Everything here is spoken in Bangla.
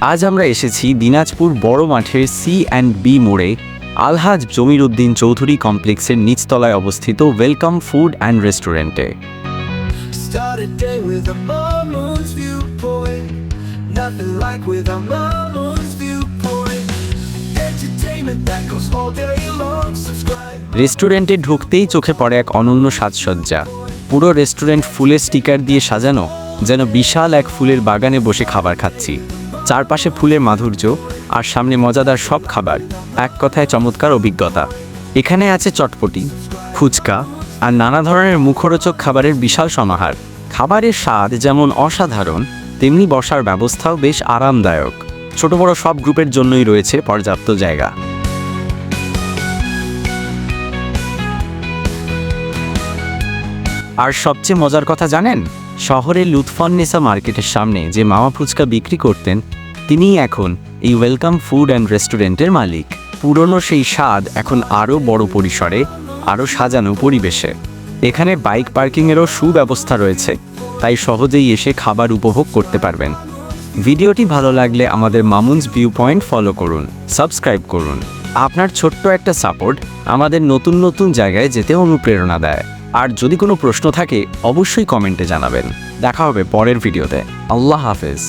আজ আমরা এসেছি দিনাজপুর বড় মাঠের C&B মোড়ে আলহাজ জমির উদ্দিন চৌধুরী কমপ্লেক্সের নিচতলায় অবস্থিত ওয়েলকাম ফুড অ্যান্ড রেস্টুরেন্টে। রেস্টুরেন্টে ঢুকতেই চোখে পড়ে এক অনন্য সাজসজ্জা। পুরো রেস্টুরেন্ট ফুলের স্টিকার দিয়ে সাজানো, যেন বিশাল এক ফুলের বাগানে বসে খাবার খাচ্ছি। চারপাশে ফুলের মাধুর্য আর সামনে মজাদার সব খাবার, এক কথায় চমৎকার অভিজ্ঞতা। এখানে আছে চটপটি, ফুচকা আর নানা ধরনের মুখরোচক খাবারের বিশাল সমাহার। খাবারের স্বাদ যেমন অসাধারণ, তেমনি বসার ব্যবস্থাও বেশ আরামদায়ক। ছোট বড় সব গ্রুপের জন্যই রয়েছে পর্যাপ্ত জায়গা। আর সবচেয়ে মজার কথা জানেন, শহরের লুৎফুন্নেসা মার্কেটের সামনে যে মামা ফুচকা বিক্রি করতেন, তিনিই এখন এই ওয়েলকাম ফুড অ্যান্ড রেস্টুরেন্টের মালিক। পুরনো সেই স্বাদ এখন আরও বড় পরিসরে, আরও সাজানো পরিবেশে। এখানে বাইক পার্কিংয়েরও সুব্যবস্থা রয়েছে, তাই সহজেই এসে খাবার উপভোগ করতে পারবেন। ভিডিওটি ভালো লাগলে আমাদের মামুনস ভিউ পয়েন্ট ফলো করুন, সাবস্ক্রাইব করুন। আপনার ছোট্ট একটা সাপোর্ট আমাদের নতুন নতুন জায়গায় যেতে অনুপ্রেরণা দেয়। আর যদি কোনো প্রশ্ন থাকে অবশ্যই কমেন্টে জানাবেন। দেখা হবে পরের ভিডিওতে। আল্লাহ হাফেজ।